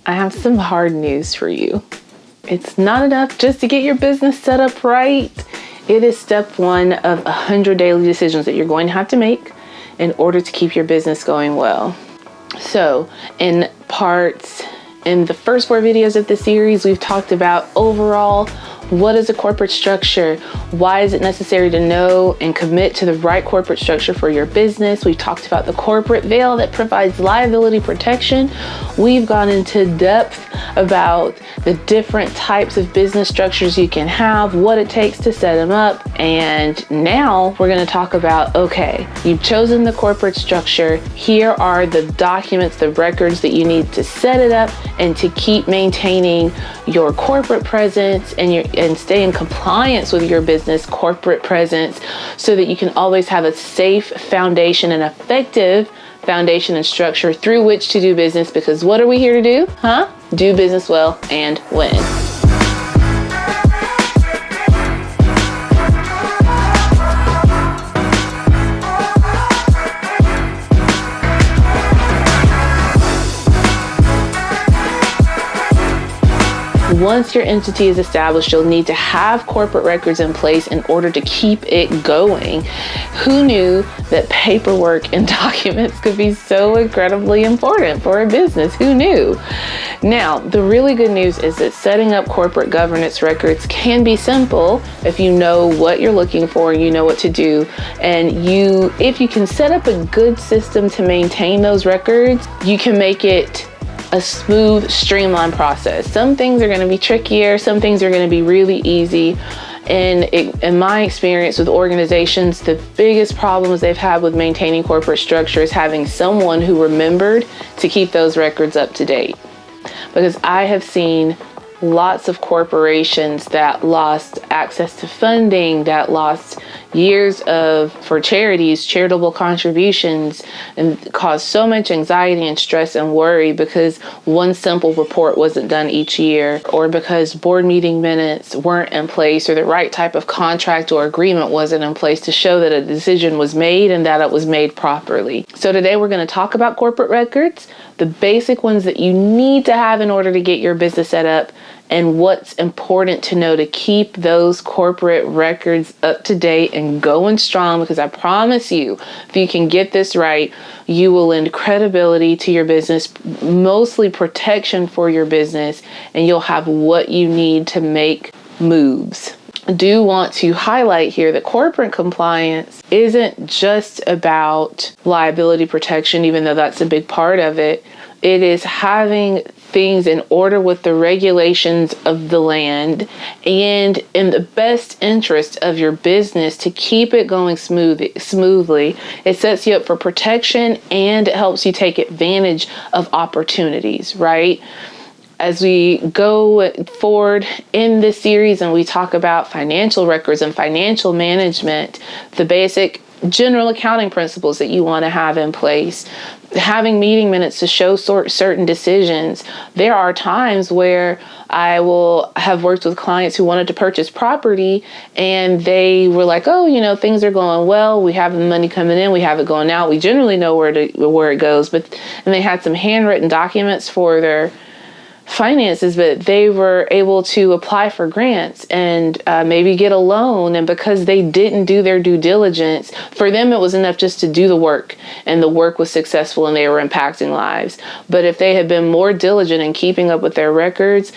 I have some hard news for you. It's not enough just to get your business set up right. It is step one of 100 daily decisions that you're going to have to make in order to keep your business going well. So in the first 4 videos of the series, we've talked about overall, what is a corporate structure? Why is it necessary to know and commit to the right corporate structure for your business? We've talked about the corporate veil that provides liability protection. We've gone into depth about the different types of business structures you can have, what it takes to set them up. And now we're going to talk about, okay, you've chosen the corporate structure. Here are the documents, the records that you need to set it up and to keep maintaining your corporate presence and stay in compliance with your business corporate presence so that you can always have a safe foundation and effective foundation and structure through which to do business. Because what are we here to do? Do business well and win. Once your entity is established, you'll need to have corporate records in place in order to keep it going. Who knew that paperwork and documents could be so incredibly important for a business? Who knew? Now, the really good news is that setting up corporate governance records can be simple if you know what you're looking for, you know what to do, and if you can set up a good system to maintain those records, you can make it a smooth, streamlined process. Some things are going to be trickier, some things are going to be really easy. And in my experience with organizations, the biggest problems they've had with maintaining corporate structure is having someone who remembered to keep those records up to date. Because I have seen lots of corporations that lost access to funding, that lost years for charities, charitable contributions, and caused so much anxiety and stress and worry because one simple report wasn't done each year, or because board meeting minutes weren't in place, or the right type of contract or agreement wasn't in place to show that a decision was made and that it was made properly. So today we're going to talk about corporate records, the basic ones that you need to have in order to get your business set up, and what's important to know to keep those corporate records up to date and going strong. Because I promise you, if you can get this right, you will lend credibility to your business, mostly protection for your business, and you'll have what you need to make moves. I do want to highlight here that corporate compliance isn't just about liability protection, even though that's a big part of it. It is having things in order with the regulations of the land and in the best interest of your business to keep it going smoothly. It sets you up for protection and it helps you take advantage of opportunities, right? As we go forward in this series and we talk about financial records and financial management, the basic general accounting principles that you want to have in place, having meeting minutes to show certain decisions. There are times where I will have worked with clients who wanted to purchase property and they were like, oh, things are going well. We have the money coming in. We have it going out. We generally know where it goes. And they had some handwritten documents for their finances, but they were able to apply for grants and maybe get a loan. And because they didn't do their due diligence, for them it was enough just to do the work, and the work was successful and they were impacting lives. But if they had been more diligent in keeping up with their records,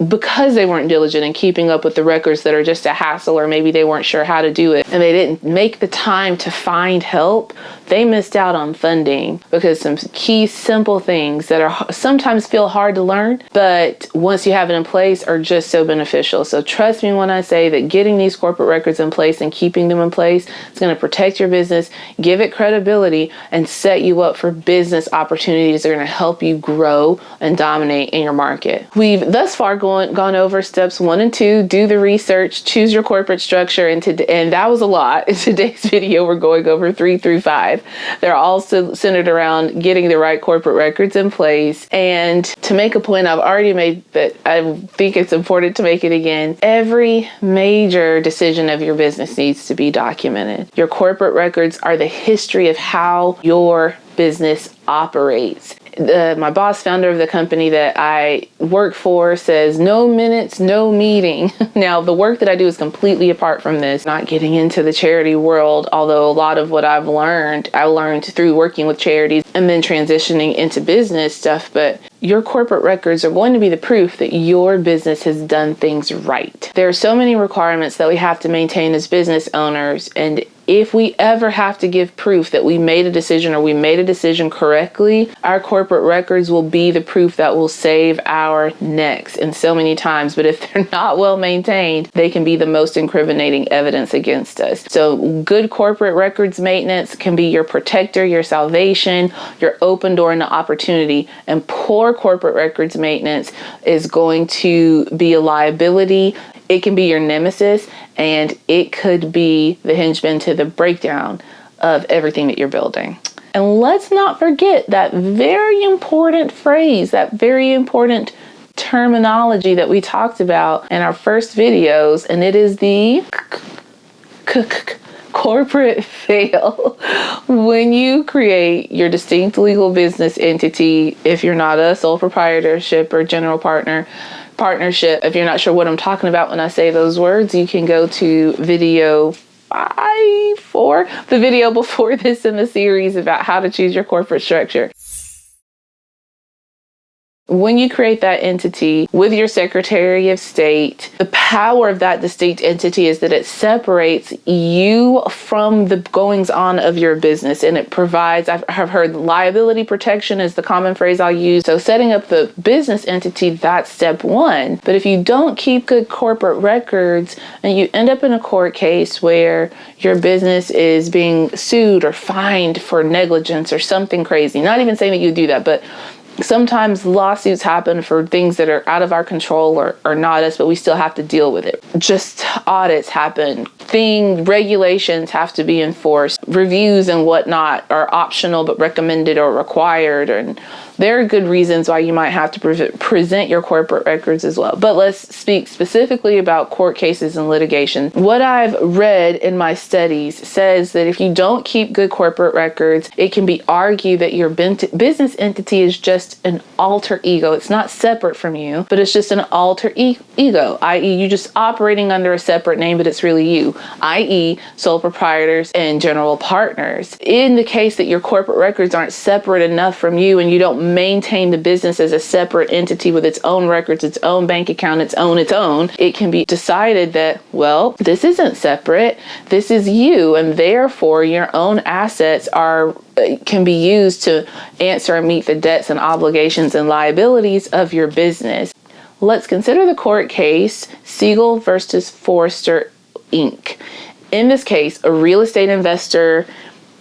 because they weren't diligent in keeping up with the records that are just a hassle, or maybe they weren't sure how to do it and they didn't make the time to find help, they missed out on funding, because some key simple things that are sometimes feel hard to learn, but once you have it in place are just so beneficial. So trust me when I say that getting these corporate records in place and keeping them in place is going to protect your business, give it credibility, and set you up for business opportunities that are going to help you grow and dominate in your market. We've thus far gone over steps 1 and 2, do the research, choose your corporate structure, and that was a lot. In today's video, we're going over 3 through 5. They're all centered around getting the right corporate records in place. And to make a point I've already made, but I think it's important to make it again, every major decision of your business needs to be documented. Your corporate records are the history of how your business operates. My boss, founder of the company that I work for, says no minutes, no meeting. Now, the work that I do is completely apart from this, not getting into the charity world, although a lot of what I learned through working with charities and then transitioning into business stuff. But your corporate records are going to be the proof that your business has done things right. There are so many requirements that we have to maintain as business owners, and if we ever have to give proof that we made a decision or we made a decision correctly, our corporate records will be the proof that will save our necks in so many times. But if they're not well maintained, they can be the most incriminating evidence against us. So good corporate records maintenance can be your protector, your salvation, your open door into opportunity. And poor corporate records maintenance is going to be a liability. It can be your nemesis, and it could be the hingeman to the breakdown of everything that you're building. And let's not forget that very important phrase, that very important terminology that we talked about in our first videos, and it is the corporate fail. When you create your distinct legal business entity, if you're not a sole proprietorship or general partnership, if you're not sure what I'm talking about when I say those words, you can go to video 4, the video before this in the series about how to choose your corporate structure. When you create that entity with your Secretary of State, the power of that distinct entity is that it separates you from the goings on of your business, and it provides, I've heard liability protection is the common phrase I'll use. So setting up the business entity, that's step one. But if you don't keep good corporate records and you end up in a court case where your business is being sued or fined for negligence or something crazy, not even saying that you do that, but sometimes lawsuits happen for things that are out of our control or not us, but we still have to deal with it. Just audits happen. Regulations have to be enforced. Reviews and whatnot are optional but recommended or required. And there are good reasons why you might have to present your corporate records as well. But let's speak specifically about court cases and litigation. What I've read in my studies says that if you don't keep good corporate records, it can be argued that your business entity is just an alter ego. It's not separate from you, but it's just an alter ego, i.e. you're just operating under a separate name, but it's really you, i.e. sole proprietors and general partners. In the case that your corporate records aren't separate enough from you and you don't maintain the business as a separate entity with its own records, its own bank account, its own, it can be decided that, well, this isn't separate. This is you, and therefore your own assets can be used to answer and meet the debts and obligations and liabilities of your business. Let's consider the court case Siegel versus Forrester, Inc. In this case, a real estate investor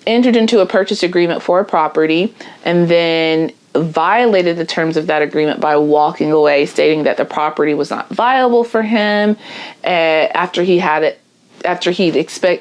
entered into a purchase agreement for a property and then violated the terms of that agreement by walking away, stating that the property was not viable for him after he'd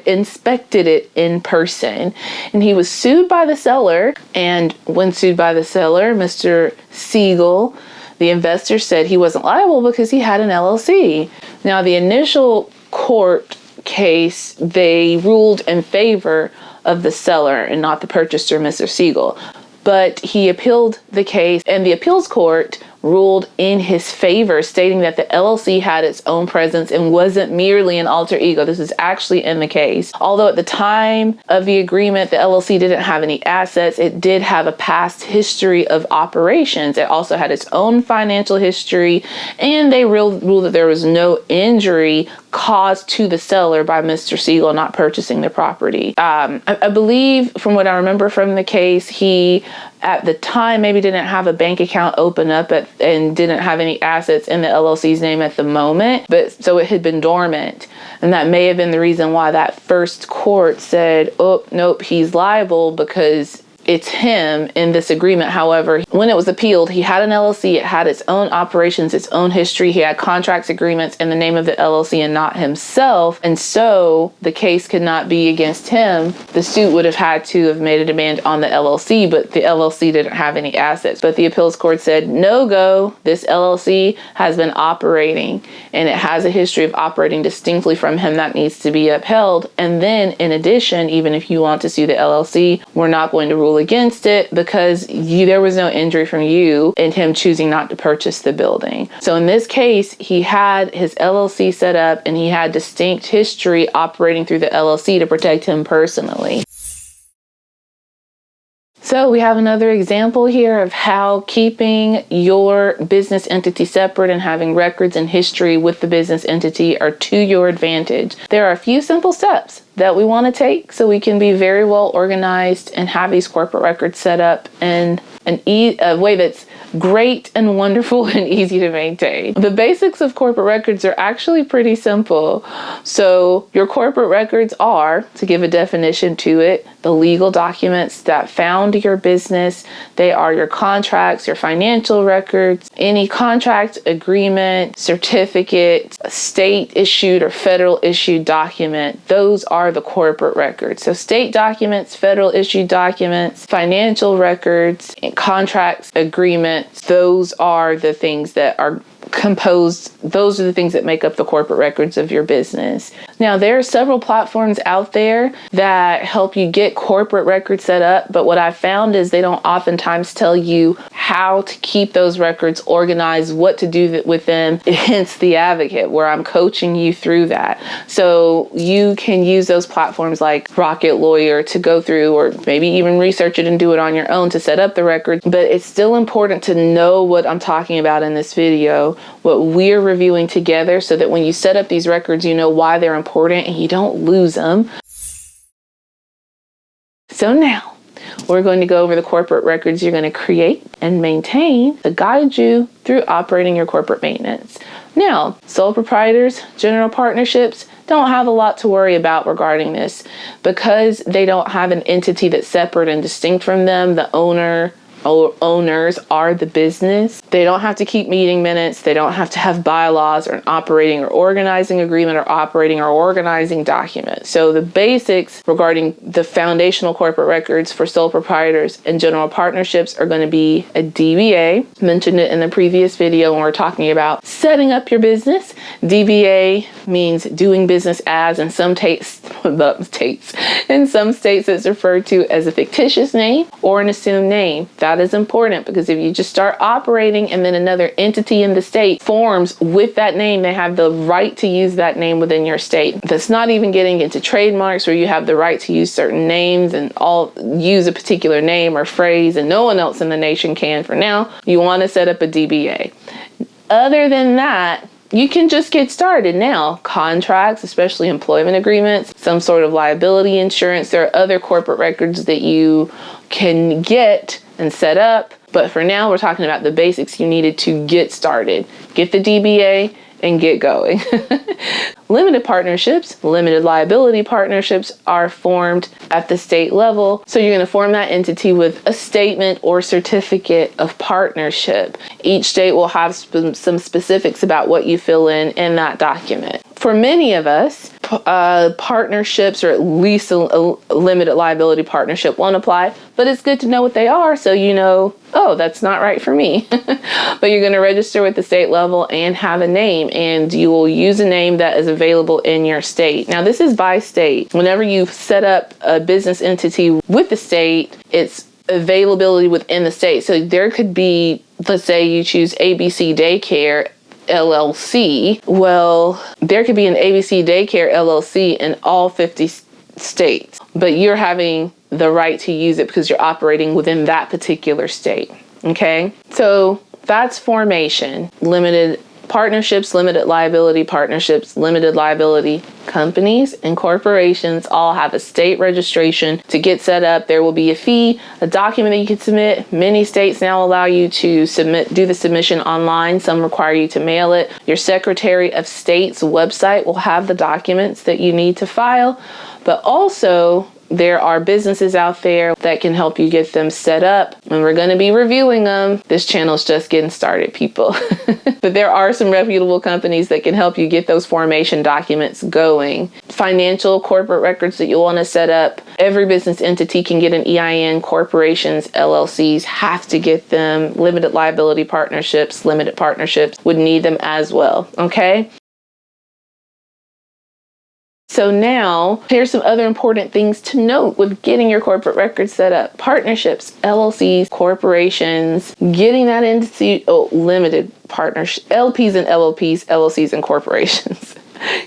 inspected it in person. And he was sued by the seller. And when sued by the seller, Mr. Siegel, the investor, said he wasn't liable because he had an LLC. Now, the initial court case, they ruled in favor of the seller and not the purchaser, Mr. Siegel. But he appealed the case, and the appeals court ruled in his favor, stating that the LLC had its own presence and wasn't merely an alter ego. This is actually in the case. Although at the time of the agreement, the LLC didn't have any assets, it did have a past history of operations. It also had its own financial history, and they ruled that there was no injury caused to the seller by Mr. Siegel not purchasing the property. I believe, from what I remember from the case, he at the time maybe didn't have a bank account open up and didn't have any assets in the LLC's name at the moment, but so it had been dormant. And that may have been the reason why that first court said, oh, nope, he's liable because it's him in this agreement. However, when it was appealed, he had an LLC, it had its own operations, its own history. He had contracts, agreements in the name of the LLC and not himself. And so the case could not be against him. The suit would have had to have made a demand on the LLC, but the LLC didn't have any assets. But the appeals court said, no go, this LLC has been operating and it has a history of operating distinctly from him. That needs to be upheld. And then in addition, even if you want to sue the LLC, we're not going to rule rule against it because there was no injury from you in him choosing not to purchase the building. So in this case, he had his LLC set up and he had distinct history operating through the LLC to protect him personally. So we have another example here of how keeping your business entity separate and having records and history with the business entity are to your advantage. There are a few simple steps that we want to take so we can be very well organized and have these corporate records set up in a way that's great and wonderful and easy to maintain. The basics of corporate records are actually pretty simple. So your corporate records are, to give a definition to it, the legal documents that found your business. They are your contracts, your financial records, any contract, agreement, certificate, state issued or federal issued document. Those are the corporate records. So state documents, federal issued documents, financial records, contracts, agreements, those are the things that are composed, those are the things that make up the corporate records of your business. Now, there are several platforms out there that help you get corporate records set up, but what I found is they don't oftentimes tell you how to keep those records organized, what to do with them, hence the advocate, where I'm coaching you through that. So you can use those platforms like Rocket Lawyer to go through, or maybe even research it and do it on your own to set up the records, but it's still important to know what I'm talking about in this video, what we're reviewing together, so that when you set up these records, you know why they're important and you don't lose them. So now we're going to go over the corporate records you're going to create and maintain to guide you through operating your corporate maintenance. Now, sole proprietors, general partnerships don't have a lot to worry about regarding this because they don't have an entity that's separate and distinct from them. The owners are the business. They don't have to keep meeting minutes. They don't have to have bylaws or an operating or organizing agreement or operating or organizing document. So the basics regarding the foundational corporate records for sole proprietors and general partnerships are going to be a DBA. Mentioned it in the previous video when we're talking about setting up your business. DBA means doing business as, in some states it's referred to as a fictitious name or an assumed name. That is important because if you just start operating and then another entity in the state forms with that name, they have the right to use that name within your state. That's not even getting into trademarks where you have the right to use certain names and use a particular name or phrase and no one else in the nation can for now. You want to set up a DBA. Other than that, you can just get started now. Contracts, especially employment agreements, some sort of liability insurance. There are other corporate records that you can get and set up. But for now, we're talking about the basics you needed to get started. Get the DBA and get going. Limited partnerships, limited liability partnerships are formed at the state level. So you're going to form that entity with a statement or certificate of partnership. Each state will have some specifics about what you fill in that document. For many of us, partnerships, or at least a limited liability partnership, won't apply, but it's good to know what they are so you know, oh, that's not right for me. But you're going to register with the state level and have a name, and you will use a name that is available in your state. Now, this is by state. Whenever you set up a business entity with the state, it's availability within the state. So there could be, let's say you choose ABC Daycare LLC. Well, there could be an ABC Daycare LLC in all 50 states, but you're having the right to use it because you're operating within that particular state. Okay, so that's formation. Limited partnerships, limited liability partnerships, limited liability companies and corporations all have a state registration to get set up. There will be a fee, a document that you can submit. Many states now allow you to do the submission online. Some require you to mail it. Your Secretary of State's website will have the documents that you need to file, but also there are businesses out there that can help you get them set up, and we're going to be reviewing them. This channel is just getting started, people. But there are some reputable companies that can help you get those formation documents going. Financial corporate records that you'll want to set up. Every business entity can get an EIN. Corporations, LLCs have to get them. Limited liability partnerships, limited partnerships would need them as well. Okay? So now, here's some other important things to note with getting your corporate records set up. Partnerships, LLCs, corporations, getting that into limited partnerships, LPs and LLPs, LLCs and corporations.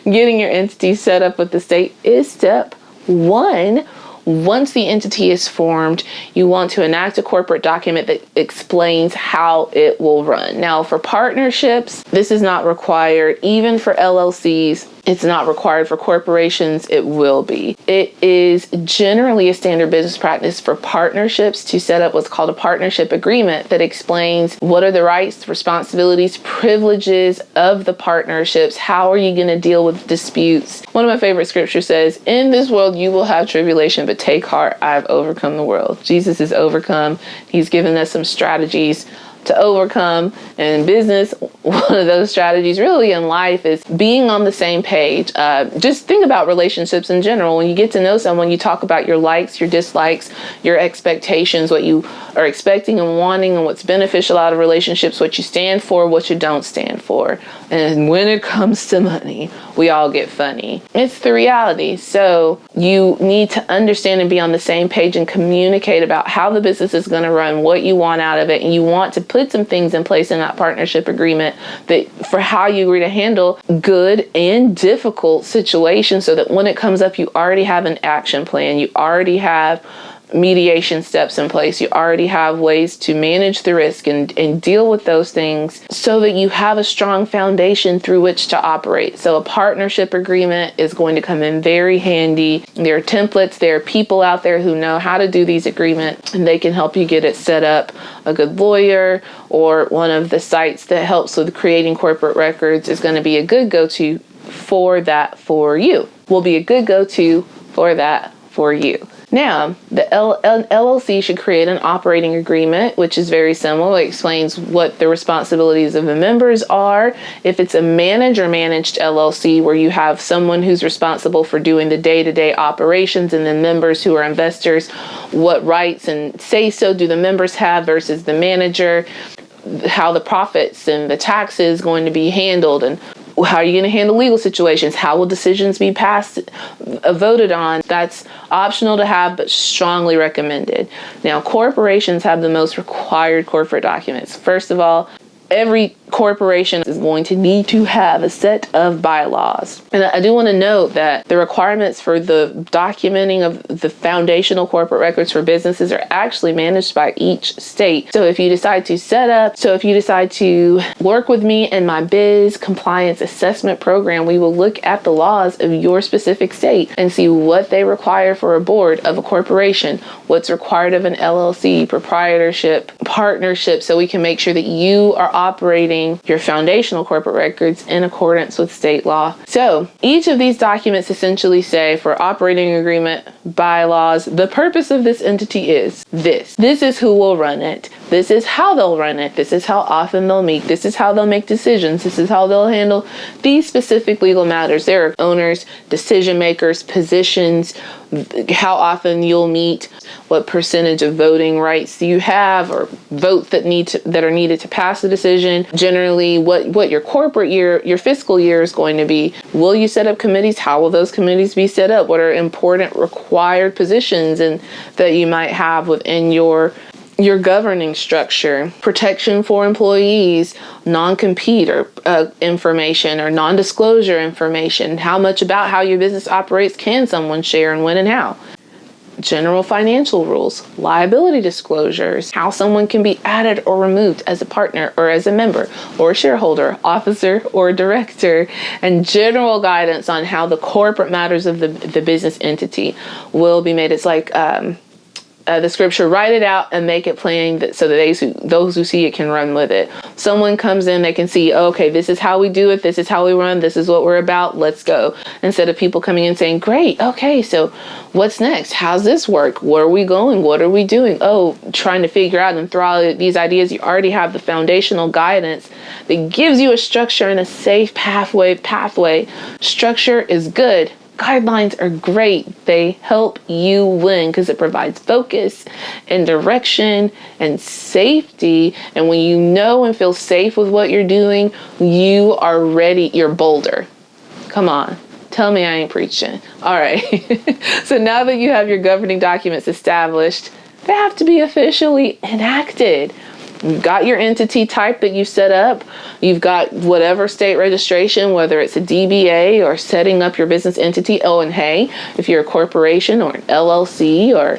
Getting your entity set up with the state is step one. Once the entity is formed, you want to enact a corporate document that explains how it will run. Now, for partnerships, this is not required. Even for LLCs, it's not required. For corporations, it will be. It is generally a standard business practice for partnerships to set up what's called a partnership agreement that explains what are the rights, responsibilities, privileges of the partnerships. How are you going to deal with disputes? One of my favorite scriptures says, in this world you will have tribulation, but take heart, I've overcome the world. Jesus has overcome. He's given us some strategies to overcome. And in business, one of those strategies really in life is being on the same page. Just think about relationships in general. When you get to know someone, you talk about your likes, your dislikes, your expectations, what you are expecting and wanting, and what's beneficial out of relationships, what you stand for, what you don't stand for. And when it comes to money, we all get funny. It's the reality. So you need to understand and be on the same page and communicate about how the business is going to run, what you want out of it, and you want to put some things in place in that partnership agreement that for how you agree to handle good and difficult situations, so that when it comes up, you already have an action plan. You already have mediation steps in place. You already have ways to manage the risk and deal with those things so that you have a strong foundation through which to operate. So a partnership agreement is going to come in very handy. There are templates, there are people out there who know how to do these agreements, and they can help you get it set up. A good lawyer or one of the sites that helps with creating corporate records is going to be a good go-to for that for you. Will be a good go-to for that for you. Now, the LLC should create an operating agreement, which is very similar. It explains what the responsibilities of the members are. If it's a managed LLC where you have someone who's responsible for doing the day-to-day operations and then members who are investors, what rights and say-so do the members have versus the manager, how the profits and the taxes going to be handled, and how are you going to handle legal situations? How will decisions be voted on? That's optional to have, but strongly recommended. Now, corporations have the most required corporate documents. First of all, every corporation is going to need to have a set of bylaws. And I do want to note that the requirements for the documenting of the foundational corporate records for businesses are actually managed by each state. So if you decide to work with me in my biz compliance assessment program, we will look at the laws of your specific state and see what they require for a board of a corporation, what's required of an LLC, proprietorship, partnership, so we can make sure that you are operating your foundational corporate records in accordance with state law. So each of these documents essentially say, for operating agreement, bylaws, the purpose of this entity is this. This is who will run it. This is how they'll run it. This is how often they'll meet. This is how they'll make decisions. This is how they'll handle these specific legal matters. There are owners, decision makers, positions, how often you'll meet, what percentage of voting rights do you have, or votes that are needed to pass the decision. Generally, what your corporate year, your fiscal year is going to be. Will you set up committees? How will those committees be set up? What are important required positions and that you might have within your governing structure? Protection for employees, non-compete or information, or non-disclosure information. How much about how your business operates can someone share, and when and how? General financial rules, liability disclosures, how someone can be added or removed as a partner or as a member or a shareholder, officer or director, and general guidance on how the corporate matters of the business entity will be made. It's like the scripture, write it out and make it plain so that those who see it can run with it. Someone comes in, they can see, okay, this is how we do it. This is how we run. This is what we're about. Let's go. Instead of people coming in saying, great, okay, so what's next? How's this work? Where are we going? What are we doing? Oh, trying to figure out and throw out these ideas. You already have the foundational guidance that gives you a structure and a safe pathway. Structure is good. Guidelines are great. They help you win because it provides focus and direction and safety. And when you know and feel safe with what you're doing, you are ready. You're bolder. Come on. Tell me I ain't preaching. All right. So now that you have your governing documents established, they have to be officially enacted. You've got your entity type that you set up. You've got whatever state registration, whether it's a DBA or setting up your business entity. Oh, and hey, if you're a corporation or an LLC or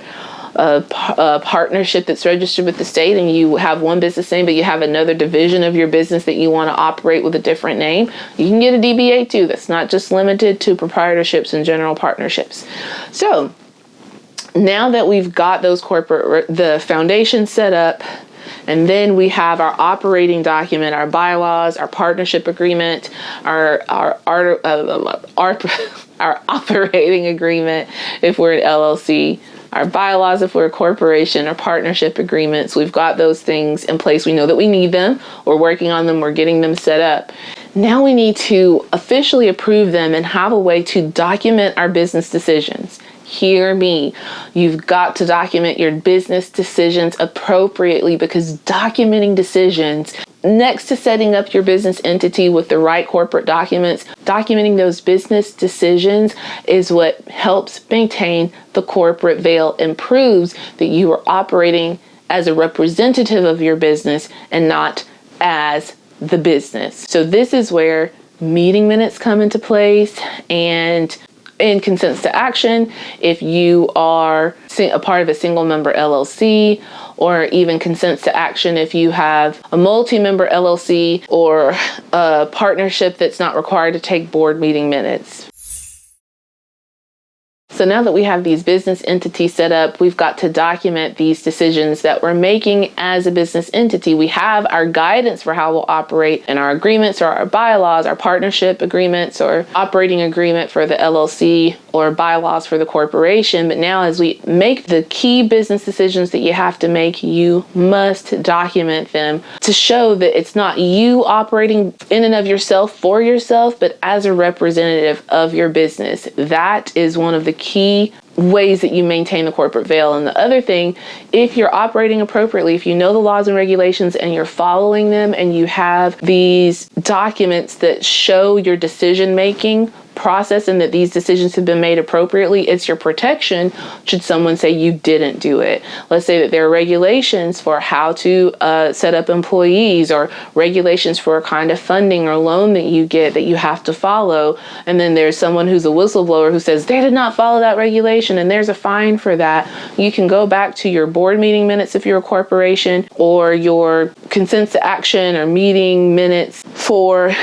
a partnership that's registered with the state and you have one business name, but you have another division of your business that you want to operate with a different name, you can get a DBA too. That's not just limited to proprietorships and general partnerships. So now that we've got those the foundation set up, and then we have our operating document, our bylaws, our partnership agreement, our operating agreement if we're an LLC, our bylaws if we're a corporation, our partnership agreements. We've got those things in place. We know that we need them. We're working on them. We're getting them set up. Now we need to officially approve them and have a way to document our business decisions. Hear me. You've got to document your business decisions appropriately, because documenting decisions, next to setting up your business entity with the right corporate documents, documenting those business decisions is what helps maintain the corporate veil and proves that you are operating as a representative of your business and not as the business. So this is where meeting minutes come into place, and in consents to action, if you are a part of a single member LLC, or even consents to action if you have a multi-member LLC or a partnership that's not required to take board meeting minutes. So now that we have these business entities set up, we've got to document these decisions that we're making as a business entity. We have our guidance for how we'll operate in our agreements or our bylaws, our partnership agreements or operating agreement for the LLC or bylaws for the corporation. But now as we make the key business decisions that you have to make, you must document them to show that it's not you operating in and of yourself for yourself, but as a representative of your business. That is one of the key ways that you maintain the corporate veil. And the other thing, if you're operating appropriately, if you know the laws and regulations and you're following them, and you have these documents that show your decision-making process and that these decisions have been made appropriately, it's your protection should someone say you didn't do it. Let's say that there are regulations for how to set up employees, or regulations for a kind of funding or loan that you get that you have to follow, and then there's someone who's a whistleblower who says they did not follow that regulation and there's a fine for that. You can go back to your board meeting minutes if you're a corporation, or your consents to action or meeting minutes for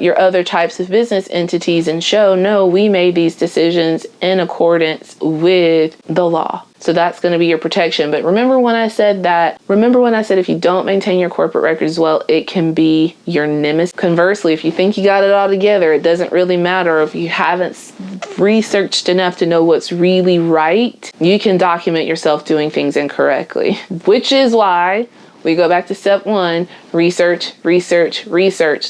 your other types of business entities and show, no, we made these decisions in accordance with the law. So that's going to be your protection. But remember when I said if you don't maintain your corporate records well, it can be your nemesis. Conversely, if you think you got it all together, it doesn't really matter. If you haven't researched enough to know what's really right, you can document yourself doing things incorrectly, which is why we go back to step one: research,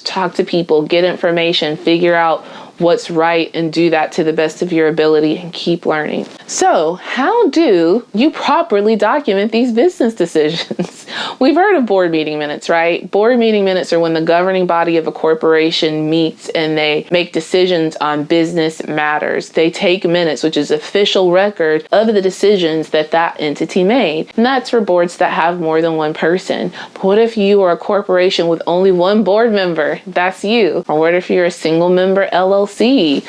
talk to people, get information, figure out what's right, and do that to the best of your ability and keep learning. So how do you properly document these business decisions? We've heard of board meeting minutes, right? Board meeting minutes are when the governing body of a corporation meets and they make decisions on business matters. They take minutes, which is official record of the decisions that entity made. And that's for boards that have more than one person. But what if you are a corporation with only one board member? That's you. Or what if you're a single member LLC,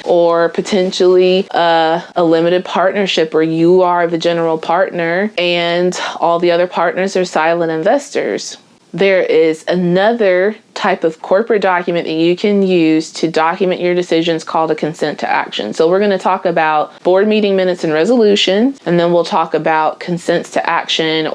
or potentially a limited partnership where you are the general partner and all the other partners are silent investors? There is another type of corporate document that you can use to document your decisions called a consent to action. So we're going to talk about board meeting minutes and resolutions, and then we'll talk about consents to action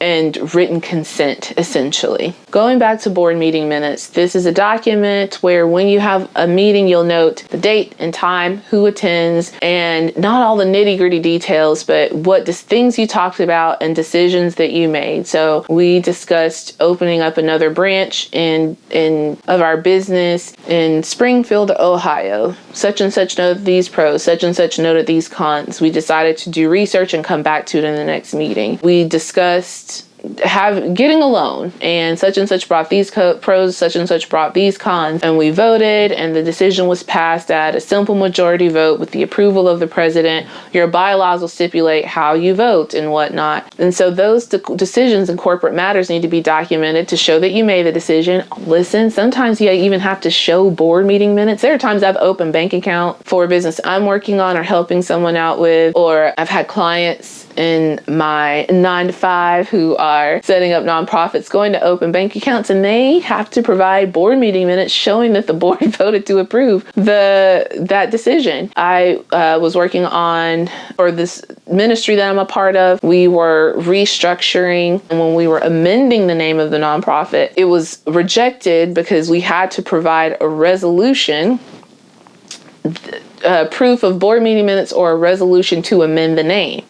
and written consent, essentially. Going back to board meeting minutes, this is a document where when you have a meeting, you'll note the date and time, who attends, and not all the nitty-gritty details, but what things you talked about and decisions that you made. So we discussed opening up another branch of our business in Springfield, Ohio. Such and such noted these pros, such and such noted these cons. We decided to do research and come back to it in the next meeting. We discussed getting a loan, and such brought these pros, such and such brought these cons, and we voted, and the decision was passed at a simple majority vote with the approval of the president. Your bylaws will stipulate how you vote and whatnot. And so those decisions in corporate matters need to be documented to show that you made the decision. Listen, sometimes you even have to show board meeting minutes. There are times I've opened bank account for a business I'm working on or helping someone out with, or I've had clients in my 9-to-5 who are setting up nonprofits going to open bank accounts, and they have to provide board meeting minutes showing that the board voted to approve that decision. I was working on, for this ministry that I'm a part of, we were restructuring, and when we were amending the name of the nonprofit, it was rejected because we had to provide a resolution, proof of board meeting minutes, or a resolution to amend the name.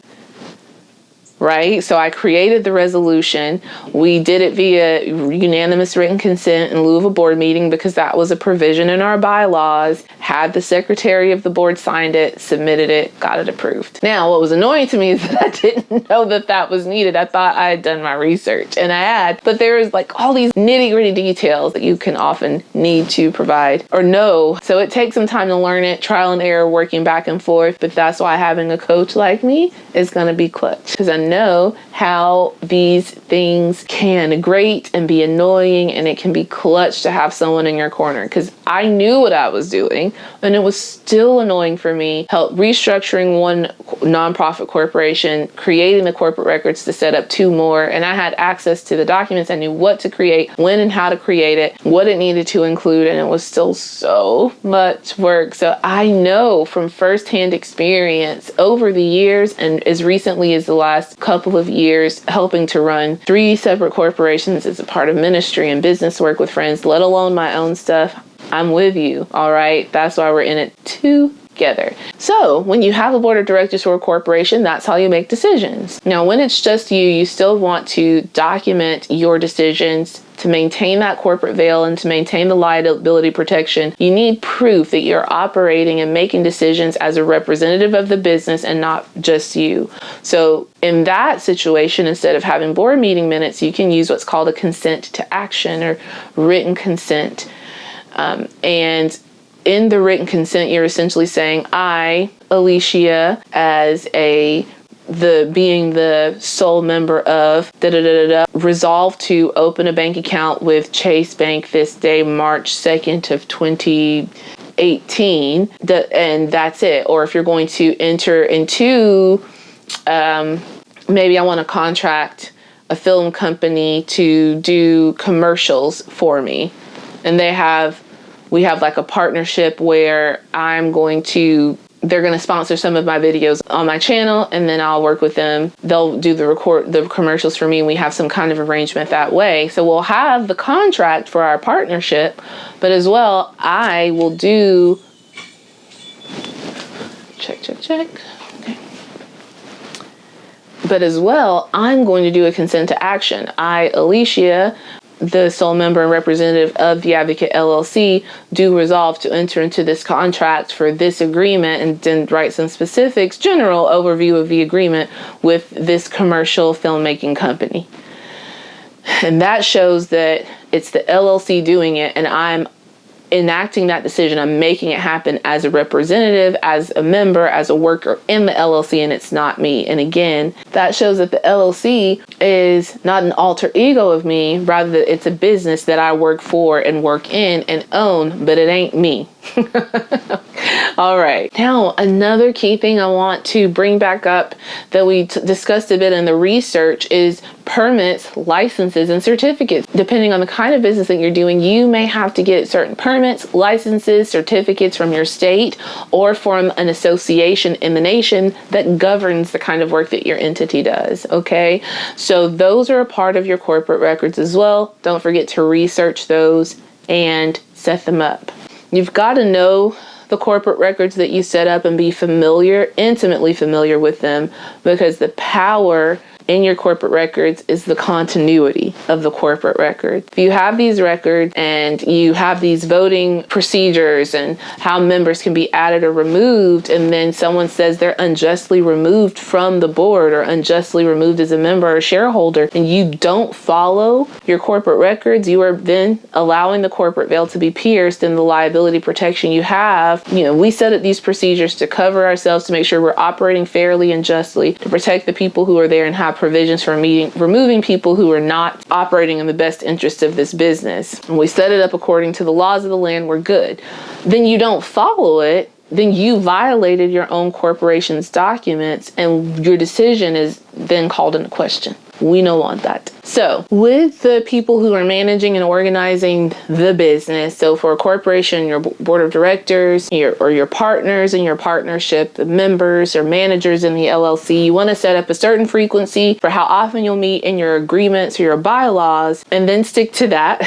Right? So I created the resolution. We did it via unanimous written consent in lieu of a board meeting because that was a provision in our bylaws. Had the secretary of the board signed it, submitted it, got it approved. Now, what was annoying to me is that I didn't know that was needed. I thought I had done my research, and I had, but there is like all these nitty-gritty details that you can often need to provide or know. So it takes some time to learn it, trial and error, working back and forth. But that's why having a coach like me is going to be clutch, because I know how these things can grate and be annoying, and it can be clutch to have someone in your corner, because I knew what I was doing and it was still annoying for me. Help restructuring one nonprofit corporation, creating the corporate records to set up 2 more, and I had access to the documents. I knew what to create, when and how to create it, what it needed to include, and it was still so much work. So I know from firsthand experience over the years, and as recently as the last couple of years, helping to run 3 separate corporations as a part of ministry and business work with friends, let alone my own stuff. I'm with you, all right? That's why we're in it together. So when you have a board of directors for a corporation, that's how you make decisions. Now, when it's just you still want to document your decisions to maintain that corporate veil and to maintain the liability protection. You need proof that you're operating and making decisions as a representative of the business and not just you. So in that situation, instead of having board meeting minutes, you can use what's called a consent to action or written consent. And in the written consent, you're essentially saying, I, Alicia, as being the sole member of resolve to open a bank account with Chase Bank this day, March 2nd of 2018, and that's it. Or if you're going to enter into, maybe I want to contract a film company to do commercials for me, and we have like a partnership where they're going to sponsor some of my videos on my channel, and then I'll work with them. They'll do the commercials for me, and we have some kind of arrangement that way. So we'll have the contract for our partnership, but as well, I will do check. Okay. But as well, I'm going to do a consent to action. I, Alicia, the sole member and representative of the Advocate LLC, do resolve to enter into this contract for this agreement, and then write some specifics, general overview of the agreement with this commercial filmmaking company. And that shows that it's the LLC doing it, and I'm enacting that decision. I'm making it happen as a representative, as a member, as a worker in the LLC, and it's not me. And again, that shows that the LLC is not an alter ego of me, rather that it's a business that I work for and work in and own, but it ain't me. All right. Now, another key thing I want to bring back up that we discussed a bit in the research is permits, licenses, and certificates. Depending on the kind of business that you're doing, you may have to get certain permits, licenses, certificates from your state or from an association in the nation that governs the kind of work that your entity does. Okay. So those are a part of your corporate records as well. Don't forget to research those and set them up. You've got to know the corporate records that you set up and be intimately familiar with them, because the power in your corporate records is the continuity of the corporate record. If you have these records and you have these voting procedures and how members can be added or removed, and then someone says they're unjustly removed from the board or unjustly removed as a member or shareholder, and you don't follow your corporate records, you are then allowing the corporate veil to be pierced and the liability protection you have. We set up these procedures to cover ourselves, to make sure we're operating fairly and justly, to protect the people who are there, and have provisions for removing people who are not operating in the best interest of this business. And we set it up according to the laws of the land, we're good. Then you don't follow it, then you violated your own corporation's documents, and your decision is then called into question. We don't want that. So with the people who are managing and organizing the business, so for a corporation, your board of directors, your partners in your partnership, the members or managers in the LLC, you want to set up a certain frequency for how often you'll meet in your agreements or your bylaws, and then stick to that.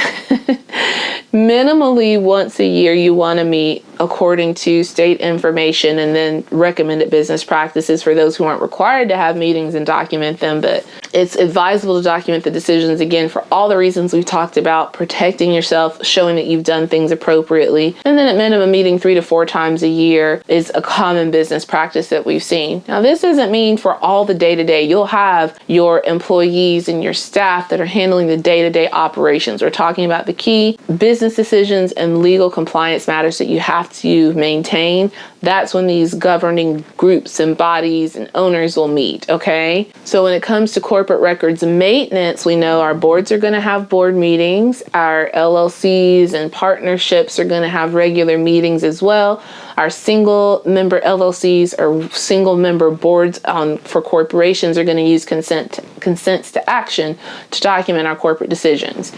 Minimally once a year, you want to meet according to state information and then recommended business practices for those who aren't required to have meetings and document them. But it's advisable to document the decisions, again, for all the reasons we've talked about: protecting yourself, showing that you've done things appropriately. And then at minimum, meeting 3 to 4 times a year is a common business practice that we've seen. Now, this doesn't mean for all the day-to-day. You'll have your employees and your staff that are handling the day-to-day operations. We're talking about the key business decisions and legal compliance matters that you have to maintain. That's when these governing groups and bodies and owners will meet, okay? So when it comes to corporate records maintenance, we know our boards are going to have board meetings. Our LLCs and partnerships are going to have regular meetings as well. Our single member LLCs or single member boards for corporations are going to use consents to action to document our corporate decisions.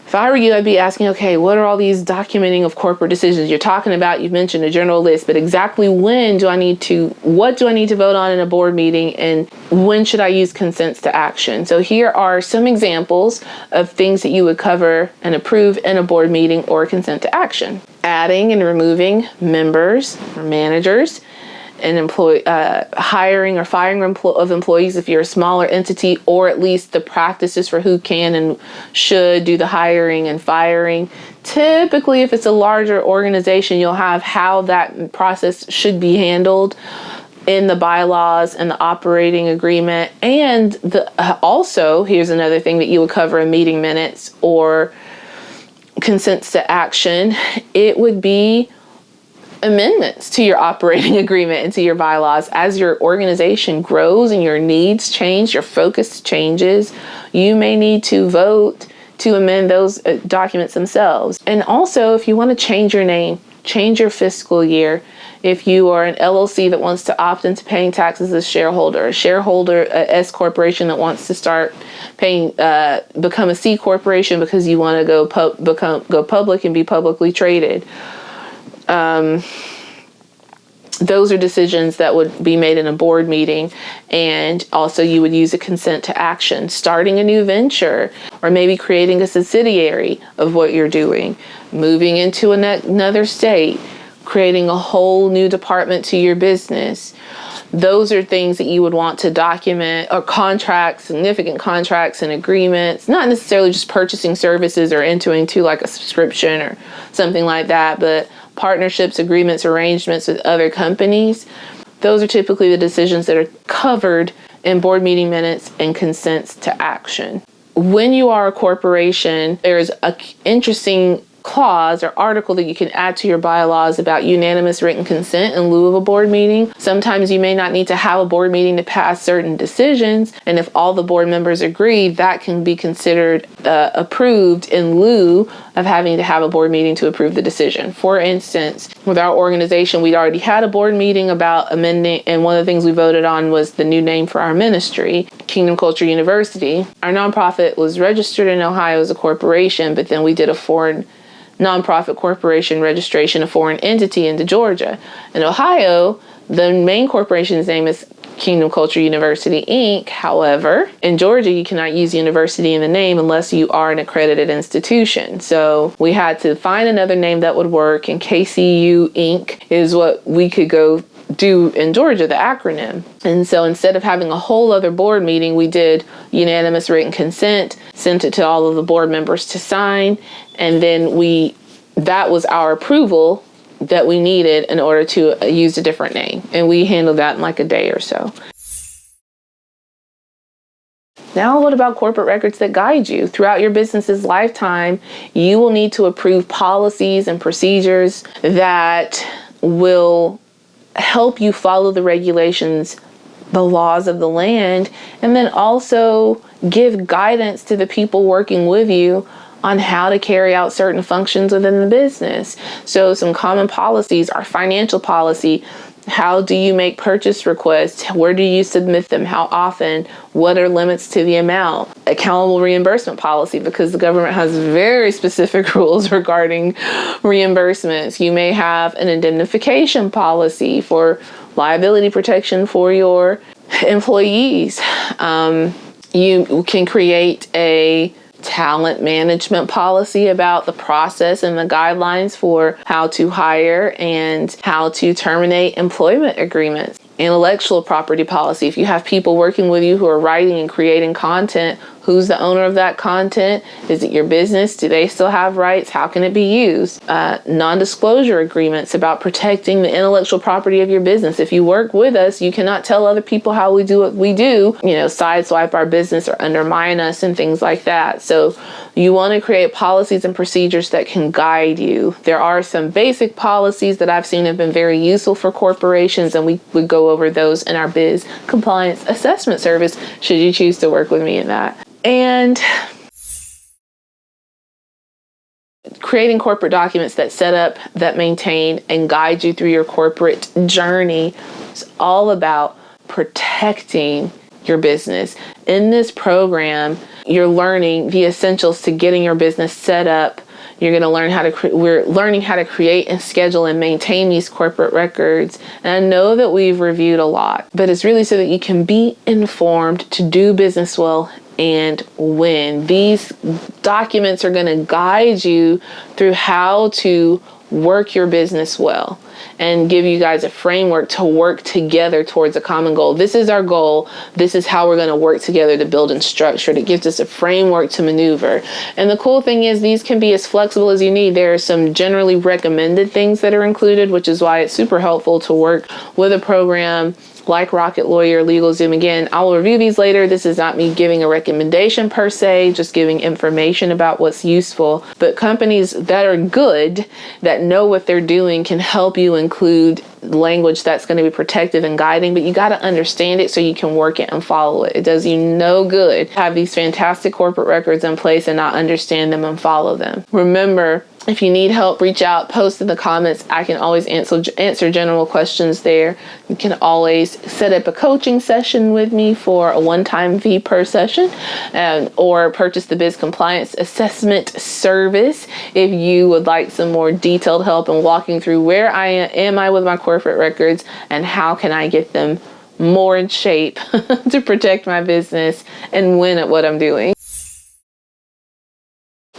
If I were you, I'd be asking, okay, what are all these documenting of corporate decisions you're talking about? You've mentioned a general list, but exactly what do I need to vote on in a board meeting, and when should I use consents to action? So here are some examples of things that you would cover and approve in a board meeting or consent to action. Adding and removing members or managers, and hiring or firing of employees if you're a smaller entity, or at least the practices for who can and should do the hiring and firing. Typically, if it's a larger organization, you'll have how that process should be handled in the bylaws and the operating agreement. And also, here's another thing that you would cover in meeting minutes or consents to action. It would be amendments to your operating agreement and to your bylaws. As your organization grows and your needs change, your focus changes, you may need to vote to amend those documents themselves. And also, if you want to change your name, change your fiscal year, if you are an LLC that wants to opt into paying taxes as shareholder, a S corporation that wants to start paying, become a C corporation because you want to go public and be publicly traded. Those are decisions that would be made in a board meeting. And also you would use a consent to action, starting a new venture, or maybe creating a subsidiary of what you're doing, moving into another state, creating a whole new department to your business. Those are things that you would want to document, or contracts, significant contracts and agreements, not necessarily just purchasing services or entering into like a subscription or something like that, but partnerships, agreements, arrangements with other companies. Those are typically the decisions that are covered in board meeting minutes and consents to action. When you are a corporation, there's an interesting clause or article that you can add to your bylaws about unanimous written consent in lieu of a board meeting. Sometimes you may not need to have a board meeting to pass certain decisions, and if all the board members agree, that can be considered approved in lieu of having to have a board meeting to approve the decision. For instance, with our organization, we'd already had a board meeting about amending, and one of the things we voted on was the new name for our ministry, Kingdom Culture University. Our nonprofit was registered in Ohio as a corporation, but then we did a foreign nonprofit corporation registration, a foreign entity into Georgia. In Ohio, the main corporation's name is Kingdom Culture University, Inc. However, in Georgia, you cannot use university in the name unless you are an accredited institution. So we had to find another name that would work, and KCU Inc. is what we could go do in Georgia, the acronym. And so instead of having a whole other board meeting, we did unanimous written consent, sent it to all of the board members to sign, and then that was our approval that we needed in order to use a different name. And we handled that in like a day or so. Now, what about corporate records that guide you? Throughout your business's lifetime, you will need to approve policies and procedures that will help you follow the regulations, the laws of the land, and then also give guidance to the people working with you on how to carry out certain functions within the business. So some common policies are financial policy. How do you make purchase requests? Where do you submit them? How often? What are limits to the amount? Accountable reimbursement policy, because the government has very specific rules regarding reimbursements. You may have an indemnification policy for liability protection for your employees. You can create a talent management policy about the process and the guidelines for how to hire and how to terminate employment agreements. Intellectual property policy. If you have people working with you who are writing and creating content, who's the owner of that content? Is it your business? Do they still have rights? How can it be used? Non-disclosure agreements about protecting the intellectual property of your business. If you work with us, you cannot tell other people how we do what we do, sideswipe our business or undermine us and things like that. So you want to create policies and procedures that can guide you. There are some basic policies that I've seen have been very useful for corporations, and we would go over those in our Biz Compliance Assessment Service should you choose to work with me in that. And creating corporate documents that set up, that maintain, and guide you through your corporate journey is all about protecting your business. In this program, you're learning the essentials to getting your business set up. You're going to learn we're learning how to create and schedule and maintain these corporate records. And I know that we've reviewed a lot, but it's really so that you can be informed to do business well and win. These documents are going to guide you through how to work your business well and give you guys a framework to work together towards a common goal. This is our goal. This is how we're going to work together to build and structure. It gives us a framework to maneuver. And the cool thing is these can be as flexible as you need. There are some generally recommended things that are included, which is why it's super helpful to work with a program like Rocket Lawyer, LegalZoom. Again, I will review these later. This is not me giving a recommendation per se, just giving information about what's useful. But companies that are good, that know what they're doing, can help you include language that's going to be protective and guiding, but you got to understand it so you can work it and follow it. It does you no good to have these fantastic corporate records in place and not understand them and follow them. Remember, if you need help, reach out, post in the comments. I can always answer general questions there. You can always set up a coaching session with me for a one-time fee per session, or purchase the Biz Compliance Assessment Service if you would like some more detailed help in walking through where am I with my corporate records and how can I get them more in shape to protect my business and win at what I'm doing.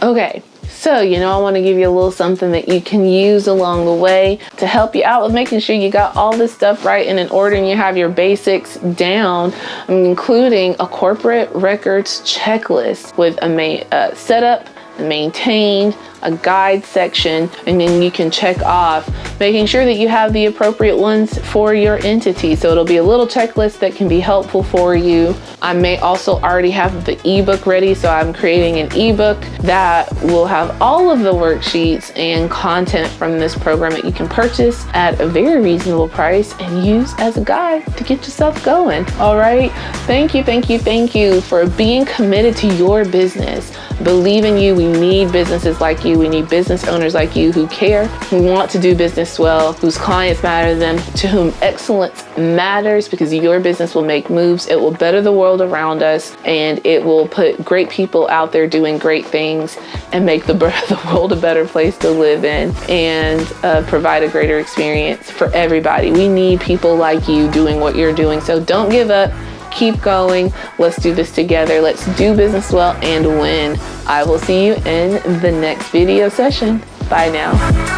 Okay. So, I want to give you a little something that you can use along the way to help you out with making sure you got all this stuff right and in order and you have your basics down. I'm including a corporate records checklist with a setup, maintain, a guide section, and then you can check off, making sure that you have the appropriate ones for your entity. So it'll be a little checklist that can be helpful for you. I may also already have the ebook ready, so I'm creating an ebook that will have all of the worksheets and content from this program that you can purchase at a very reasonable price and use as a guide to get yourself going. All right. Thank you for being committed to your business. Believe in you. We need businesses like you. We need business owners like you who care, who want to do business well, whose clients matter to them, to whom excellence matters, because your business will make moves. It will better the world around us, and it will put great people out there doing great things and make the world a better place to live in and provide a greater experience for everybody. We need people like you doing what you're doing. So don't give up. Keep going. Let's do this together. Let's do business well and win. I will see you in the next video session. Bye now.